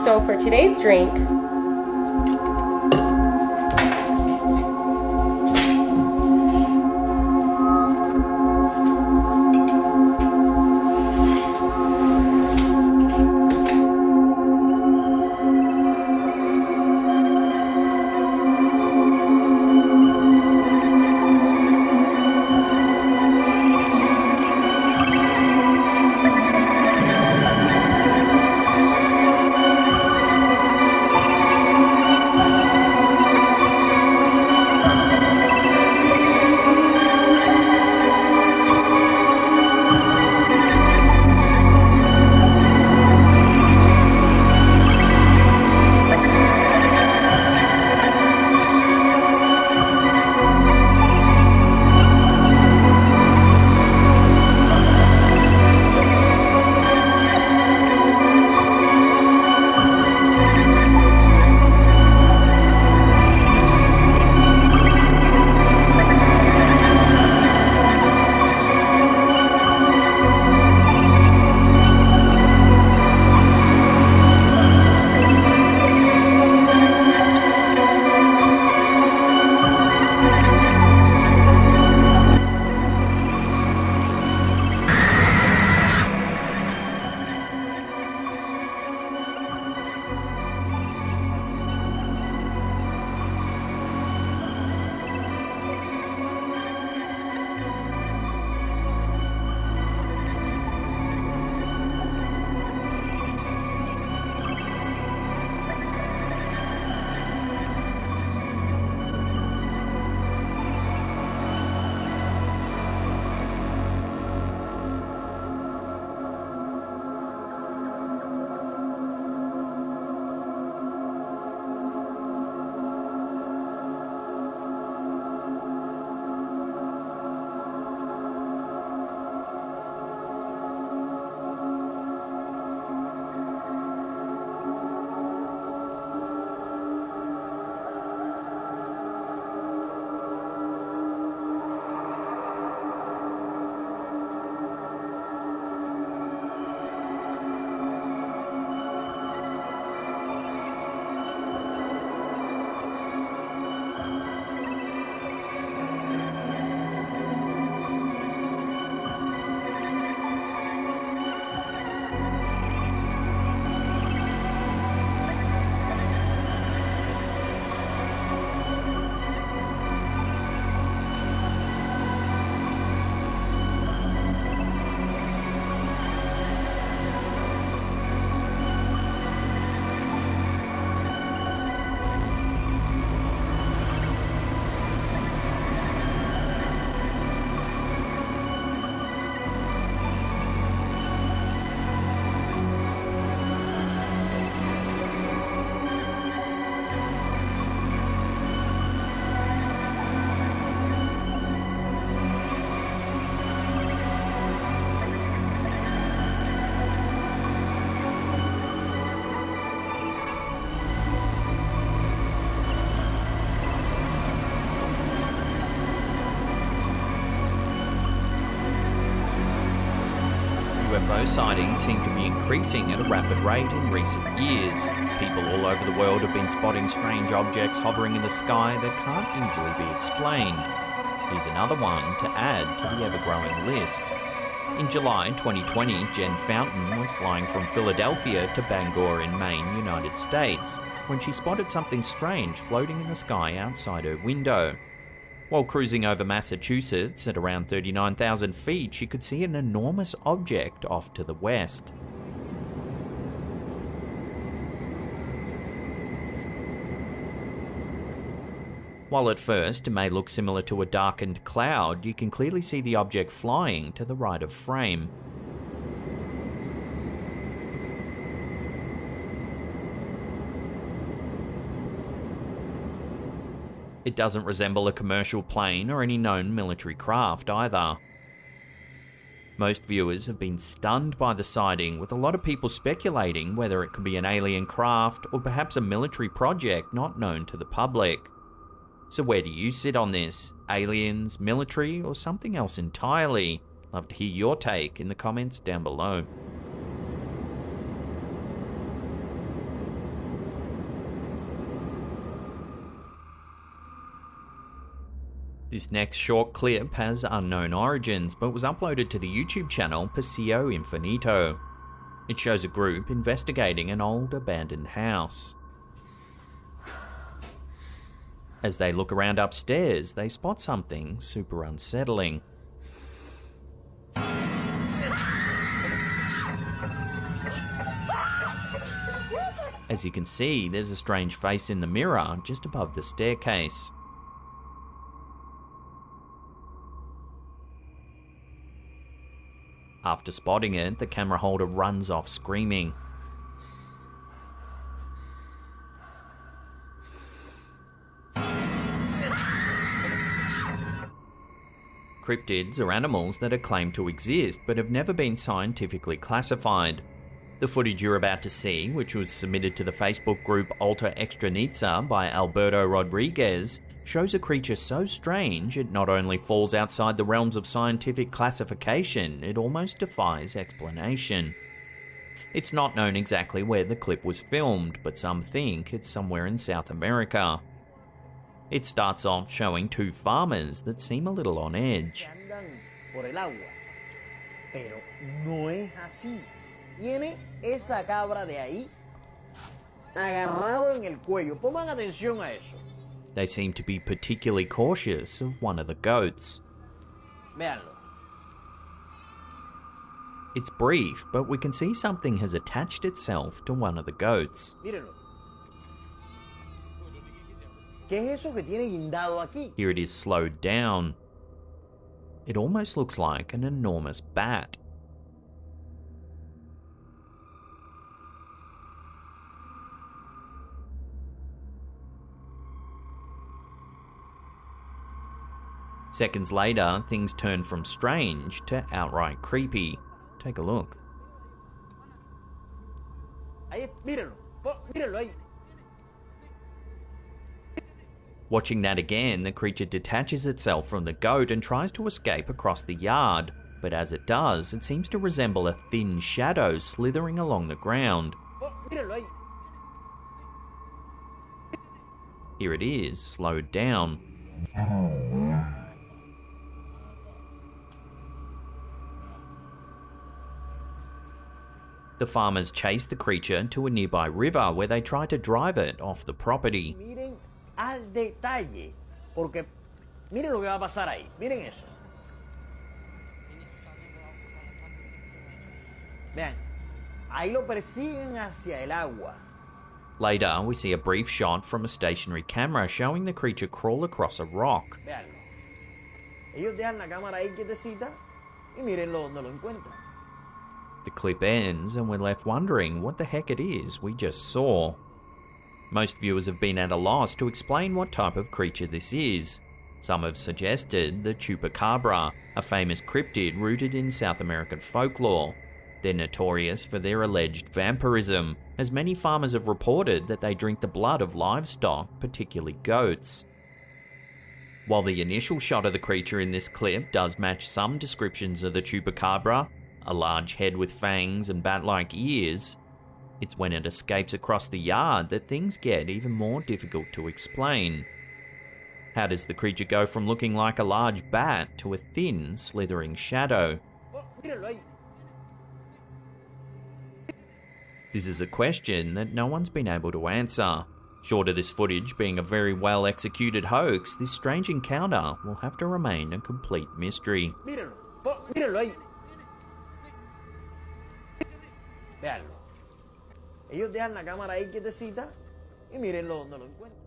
So for today's drink, UFO sightings seem to be increasing at a rapid rate in recent years. People all over the world have been spotting strange objects hovering in the sky that can't easily be explained. Here's another one to add to the ever-growing list. In July 2020, Jen Fountain was flying from Philadelphia to Bangor in Maine, United States, when she spotted something strange floating in the sky outside her window. While cruising over Massachusetts at around 39,000 feet, she could see an enormous object off to the west. While at first it may look similar to a darkened cloud, you can clearly see the object flying to the right of frame. It doesn't resemble a commercial plane or any known military craft either. Most viewers have been stunned by the sighting, with a lot of people speculating whether it could be an alien craft or perhaps a military project not known to the public. So where do you sit on this? Aliens, military, or something else entirely? Love to hear your take in the comments down below. This next short clip has unknown origins, but was uploaded to the YouTube channel Paseo Infinito. It shows a group investigating an old abandoned house. As they look around upstairs, they spot something super unsettling. As you can see, there's a strange face in the mirror just above the staircase. After spotting it, the camera holder runs off screaming. Cryptids are animals that are claimed to exist but have never been scientifically classified. The footage you're about to see, which was submitted to the Facebook group Alta Extrañiza by Alberto Rodriguez, shows a creature so strange it not only falls outside the realms of scientific classification, it almost defies explanation. It's not known exactly where the clip was filmed, but some think it's somewhere in South America. It starts off showing two farmers that seem a little on edge. Tiene esa cabra de ahí agarrado en el cuello. Pongan atención a eso. They seem to be particularly cautious of one of the goats. Véanlo. It's brief, but we can see something has attached itself to one of the goats. Mírenlo. ¿Qué es eso que tiene guindado aquí? Here it is slowed down. It almost looks like an enormous bat. Seconds later, things turn from strange to outright creepy. Take a look. Ahí, mírenlo. Mírenlo ahí. Watching that again, the creature detaches itself from the goat and tries to escape across the yard, but as it does, it seems to resemble a thin shadow slithering along the ground. Mírenlo ahí. Here it is, slowed down. The farmers chase the creature to a nearby river where they try to drive it off the property. Miren al detalle, porque miren lo que va a pasar ahí. Miren eso. Vean, ahí lo persiguen hacia el agua. Later, we see a brief shot from a stationary camera showing the creature crawl across a rock. Veanlo. Ellos dejan la cámara ahí quietecita y mírenlo donde lo encuentran. The clip ends and we're left wondering what the heck it is we just saw. Most viewers have been at a loss to explain what type of creature this is. Some have suggested the chupacabra, a famous cryptid rooted in South American folklore. They're notorious for their alleged vampirism, as many farmers have reported that they drink the blood of livestock, particularly goats. While the initial shot of the creature in this clip does match some descriptions of the chupacabra, a large head with fangs and bat-like ears, it's when it escapes across the yard that things get even more difficult to explain. How does the creature go from looking like a large bat to a thin, slithering shadow? This is a question that no one's been able to answer. Short of this footage being a very well executed hoax, this strange encounter will have to remain a complete mystery. Mírenlo ahí. Veanlo. Ellos dejan la cámara ahí quietecita y mírenlo donde lo encuentran.